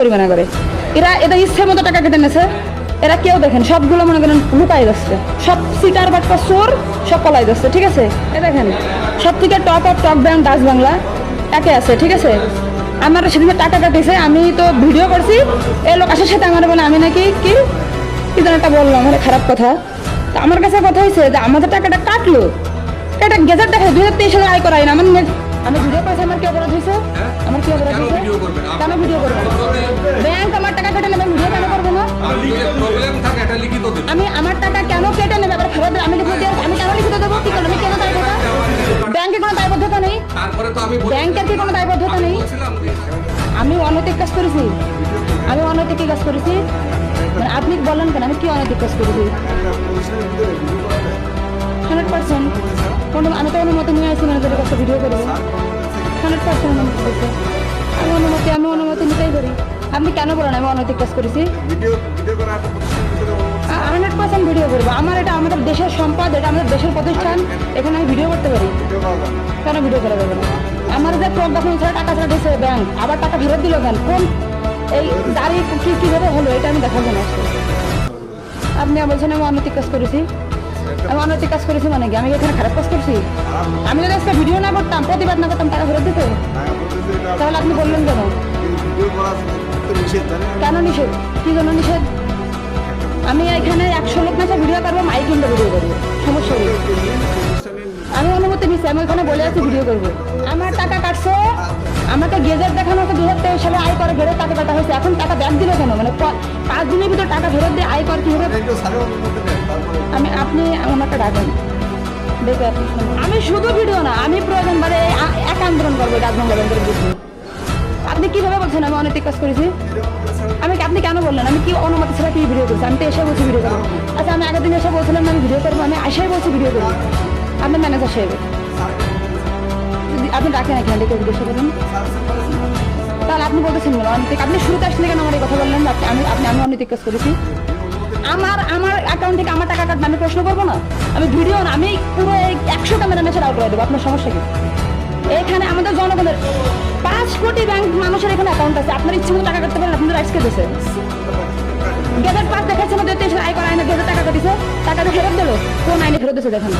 পরিমাণে করে এরা ইচ্ছে মতো টাকা কেটে নেছে। এরা কেউ দেখেন সবগুলো মনে করেন লুকাই যাচ্ছে, সব সিটার বাটপা চোর সব পলাই যাচ্ছে। ঠিক আছে, এ দেখেন সব থেকে top of top bank Dutch Bangla একে আছে। ঠিক আছে, আমার সেদিকে টাকা কাটিছে, আমি তো ভিডিও করছি। এই লোক আসার সাথে আমার বলে আমি নাকি কি যেন একটা বললাম মানে খারাপ কথা। তো আমার কাছে কথা হয়েছে যে আমাদের টাকাটা কাটলো, এটা গেজেট দেখা 2023 সালে আয় করাই না। আমি ভিডিও করেছি, আমার কি অপরাধ হয়েছে? আমার কি অপরাধ হয়েছে? কেন ভিডিও করবো? ব্যাংক আমার টাকা কেটে নেবে, ভিডিও কেন করবো না? আমি আমার টাকা কেন কেটে নেবে আবার ফেরত দেবে? আমি লিখিত দেবো, আমি কেন লিখিত দেবো? কি করবো? আমি কেন দায়বদ্ধতা? ব্যাংকে কোনো দায়বদ্ধতা নেই, ব্যাংকের কি কোনো দায়বদ্ধতা নেই? আমি অনৈতিক কাজ করেছি? আমি অনৈতিক কি কাজ করেছি? মানে আপনি বলেন কেন আমি কি অনৈতিক কাজ করেছি? 100% আমি তো অনুমতি নিয়ে আসছি ম্যানেজারের কাছে ভিডিও করবো। 100% আমি অনুমতি নিতেই করি। আপনি কেন বলেন আমি অনৈতিক কাজ করেছি? 100% ভিডিও করবো। আমার এটা আমাদের দেশের সম্পদ, এটা আমাদের দেশের প্রতিষ্ঠান, এখানে আমি ভিডিও করতে পারি। কেন ভিডিও করা যাবে না? আমার যে প্রজ্ঞাপন ছাড়া টাকা ছাড়া দিয়েছে ব্যাংক, আবার টাকা ফেরত দিল কেন? কোন এই গাড়ি কিভাবে হলো এটা আমি দেখাবো না। আপনি বলছেন আমি অনৈতিক কাজ করেছি? আমি অনৈতিক কাজ করেছি মানে কি? আমি এখানে খারাপ কাজ করছি? আমি যদি আজকে ভিডিও না করতাম, প্রতিবাদ না করতাম, টাকা ফেরত দিত? তাহলে আপনি বললেন কেন? কেন নিষেধ? কি জন্য নিষেধ? আমি এখানে 100 লোক মাসে ভিডিও করবো, মাইক কিনতে ভিডিও করবো, সমস্যা নেই। আমি অনুমতি নিচ্ছি, আমি ওখানে বলে আছি ভিডিও করবো। আমার টাকা কাটছো, আমাকে গেজেট দেখানো 2023 সালে আয় করে ফেরত টাকা কাটা হয়েছে। এখন টাকা ব্যাক দিল কেন? মানে 5 দিনের ভিতর টাকা ফেরত দিয়ে আয় কর কি হবে? আপনি আমাকে ডাকেন, দেখে আমি শুধু ভিডিও না, আমি প্রয়োজন বারে এক আন্দোলন করবো ডাক বাংলা ব্যাংকের বিরুদ্ধে। আপনি কিভাবে বলছেন আমি অনৈতিক কাজ করেছি? আপনি কেন বললেন আমি কি অনুমতি ছাড়া কি ভিডিও করছি? আমি তো এসে বলছি ভিডিও করবো। আচ্ছা, আমি আগের দিন এসে বলছিলাম আমি ভিডিও করবো, আমি এসে বলছি ভিডিও করবো। আপনি ম্যানেজার সাহেব, আপনি ডাকেন এখানে, ডেকে জিজ্ঞাসা করুন। তাহলে আপনি বলতেছেন অনৈতিক? আপনি শুরুতে আসলে কেন আমার এই কথা বললেন আমি অনৈতিক কাজ করেছি? আমার অ্যাকাউন্ট থেকে আমার টাকা কাটবে, আমি প্রশ্ন করবো না? আমি ভিডিও না, আমি পুরো 100 ক্যামেরা মেশে আউট করে দেবো। আপনার সমস্যা কি? এখানে আমাদের জনগণের 5 কোটি ব্যাংক মানুষের এখানে অ্যাকাউন্ট আছে। আপনার ইচ্ছে মতো টাকা কাটতে পারেন, আপনাদের রাইটস কে দিয়েছে? গেজেট পাস দেখাচ্ছে না 2023 আয় করা আইনে গেজেট টাকা কাটিছে, টাকাটা ফেরত দিল, কোন আইনে ফেরত দিয়েছে দেখেন।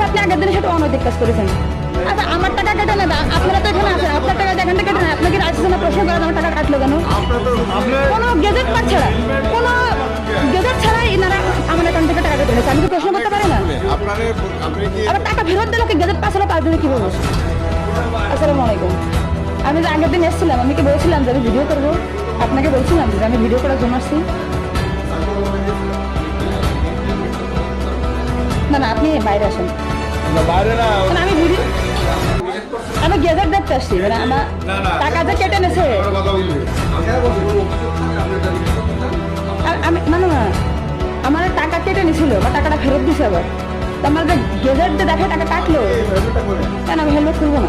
আপনি আগের দিনের সাথে অনৈতিক কাজ করেছেন। আচ্ছা, আমার টাকা কেটে নেবে, আপনারা তো এখানে আছেন, আপনার টাকা এখান থেকে কেটে নেয়, আপনাকে রাইটস না প্রশ্ন করেন আমার টাকা কাটলো কেন? কোনো গেজেট পাস ছাড়া, কোনো গেজেট ছাড়াই এনারা আমার অ্যাকাউন্ট থেকে টাকা কেটে নিয়েছে। আমি তো প্রশ্ন করতে পারি না? আবার টাকা ফেরত দিল, গেজেট পাস হলো 5 দিনে কি বলবো? আসসালামু আলাইকুম। আমি যে আগের দিন এসেছিলাম, আমি কি বলছিলাম যে আমি ভিডিও করবো? আপনাকে বলছিলাম যে আমি ভিডিও করার জন্য আসছি? না, আপনি বাইরে আসেন। আমি গেজেট দেখতে আসছি, মানে আমার টাকা যে কেটে নেছে। না, আমার টাকা কেটে নিছিল, আমার টাকাটা ফেরত দিছে। আবার আমার যে গেজেট যে দেখে টাকা কাটলো কেন? আমি হেলমেট খুলবো না?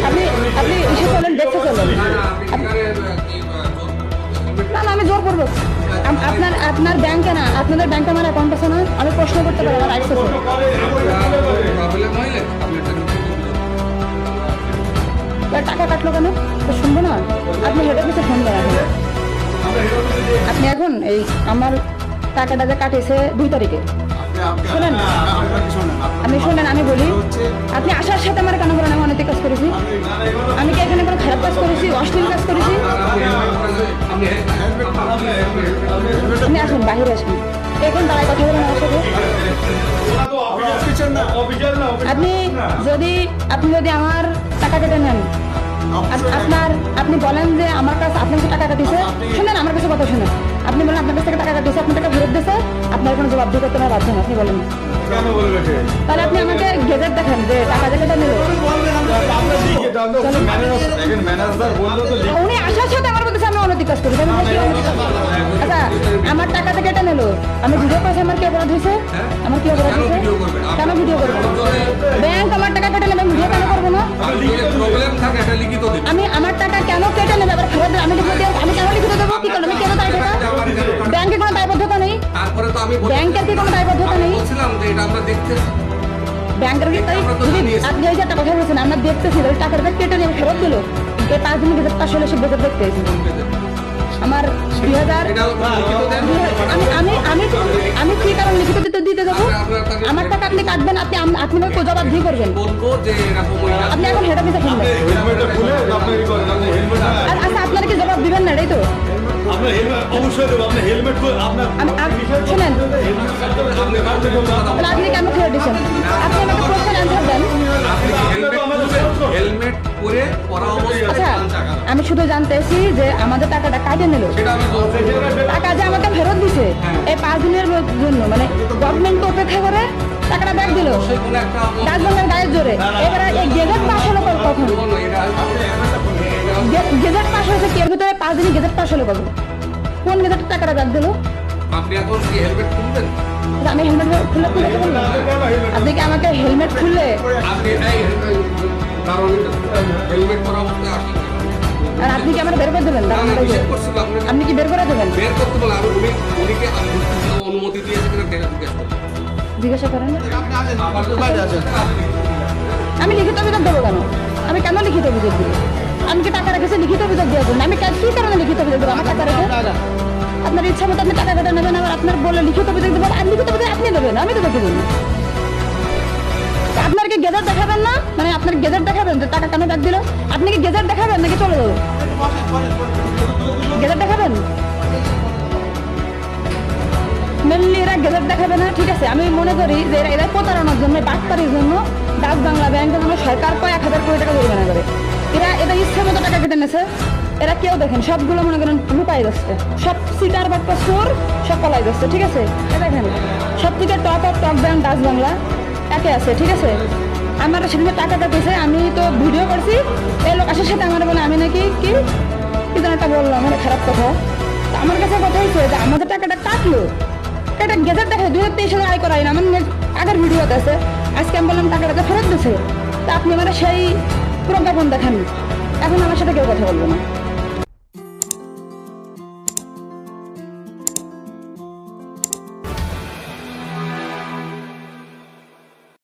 আপনি ইসে চলেন, দেখতে চলেন। না, আমি জোর করবো। আপনার ব্যাংকে না, আপনাদের ব্যাংকে আমার অ্যাকাউন্ট আছে না, আমি প্রশ্ন করতে পারি, আমার রাইটস আছে। টাকা কাটলো কেন শুনবো না? আপনি হেড অফিসে ফোন করেন। আপনি এখন এই আমার টাকাটা যে কাটিয়েছে 2 তারিখে, শোনেন আমি বলি, আপনি আসার সাথে আমার কেন বলেন আমি অনৈতিক কাজ করেছি? আমি কি এখানে কোনো খারাপ কাজ করেছি, অশ্লীল কাজ করেছি? আপনি আসুন, বাহিরে আসুন, এখন দাঁড়ায় কথা বলেন আমার সাথে। আপনি যদি আমার টাকা কেটে নেন, আপনি বলেন যে আমার কাছে আপনার কাছে টাকা কাটিয়েছে, শুনেন আমার কাছে কথা শুনেন। আপনি বলেন আপনার কাছ থেকে টাকা কাটিয়েছে, আপনার টাকা ফেরত দিয়েছে, আপনার কোনো জবাব দিয়ে করতে না বাধ্য না। আপনি বলেন, তাহলে আপনি আমাকে গেজেট দেখেন যে টাকা যে কেটে নিল। উনি আসার সাথে আমার বলতেছে আমি অনৈতিক কাজ করেছি। আচ্ছা, আমার টাকাটা কেটে নিল, আমি ভিডিও করেছি, আমার কি অপরাধ হয়েছে? আমার কি অপরাধ হয়েছে? কেন ভিডিও করবো? ব্যাংক আমার টাকা কেটে নেবে, ভিডিও কেন করবো না? আমি আমার টাকা কেন কেটে নেবে আবার ফেরত দেবে? আমি কেন লিখিত দেবো? কি করবো? আমি কেন দায় টাকা? ব্যাংকে কোনো দায়বদ্ধতা নেই, ব্যাংকের কি কোনো দায়বদ্ধতা নেই? ব্যাংকের আপনি এই যে একটা কথা বলছেন আমরা দেখতেছি টাকার ব্যাগ কেটে নিয়ে ফেরত দিল এই 5 দিনের গেজেট পাস হলে সে গেজেট দেখতে আমার 2000 আমি কি কারণ লিখিত দিতে যাবো আমার টাকা আপনি কাটবেন আপনি আপনি আমাকে জবাব দিয়ে করবেন আপনি এখন হেড অফিসে খুলবেন আচ্ছা আপনারা কি জবাব দিবেন না এটাই তো শুনেন আপনি কেন ফেরত দিচ্ছেন আপনি আমাকে প্রশ্নের অ্যান্সার দেন আচ্ছা আমি শুধু জানতেছি যে আমাদের টাকাটা কাটে নিল টাকা যে আমাকে ফেরত দিছে এই 5 দিনের জন্য মানে গভর্নমেন্ট অপেক্ষা করে টাকাটা ব্যাক দিল ডাকবাংলার গায়ের জোরে এবারে এই গেজেট পাস হলো কখন গেজেট পাস হয়েছে কি এর ভিতরে 5 দিনই গেজেট পাস হলো কখন কোন গেজেটের টাকাটা ব্যাক দিল আপনি এখন কি হেলমেট খুলবেন আমি হেলমেট খুলে আপনি কি আমাকে হেলমেট খুললে আপনি কারণ হেলমেট পরা অবস্থায় আসেন আর আপনি কি আমার বের করে দেবেন আপনি কি বের করে দেবেন বের করতে বলে আমি উনিকে অনুমতি দিয়েছে কিনা জিজ্ঞাসা করেন আবার তো বাইরে আছেন আমি লিখিত অভিযোগ দেবো কেন আমি কেন লিখিত অভিযোগ দিব আমি কি টাকা রেখেছি লিখিত অভিযোগ দেওয়ার জন্য আমি কি কারণে লিখিত অভিযোগ দেবো আমার টাকা রেখে আপনার ইচ্ছা মতো আপনি টাকা কেটে নেবেন আবার আপনার বলে লিখিত অভিযোগ দেবেন আর লিখিত অভিযোগ আপনি দেবেন আমি তো দেখে দিন আপনার কি গেজেট দেখাবেন না মানে আপনার গেজেট দেখাবেন যে টাকা কেন ব্যাক দিল আপনি কি গেজেট দেখাবেন নাকি চলে যাবেন গেজেট দেখাবেন মেনলি এরা গেজেট দেখাবে না ঠিক আছে আমি মনে করি যে এরা প্রতারণার জন্য বাটপাড়ির জন্য ডাক বাংলা ব্যাংকের জন্য সরকার কয় 1000 কোটি টাকা জরিমানা করে এরা ইচ্ছে মতো টাকা কেটে নেছে এরা কেউ দেখেন সবগুলো মনে করেন লুকাই যাচ্ছে সব সিটার বাটপা চোর সব পলাই যাচ্ছে ঠিক আছে এ দেখেন সব থেকে টপ ব্যাংক ডাক বাংলা একে আছে ঠিক আছে আমার সেদিনে টাকা কাটেছে আমি তো ভিডিও করছি এই লোক আসার সাথে আমার বলে আমি নাকি কি যেন একটা বললাম মানে খারাপ কথা আমার কাছে কথা হয়েছে যে আমাদের টাকাটা কাটলো এটা গেজেট দেখে 2023 সালে আয় করাই না আমার আগের ভিডিওতে আছে আজকে আমি বললাম টাকাটা ফেরত দিচ্ছে তা আপনি আমার সেই প্রজ্ঞাপন দেখান এখন আমার সাথে কেউ কথা বলবো না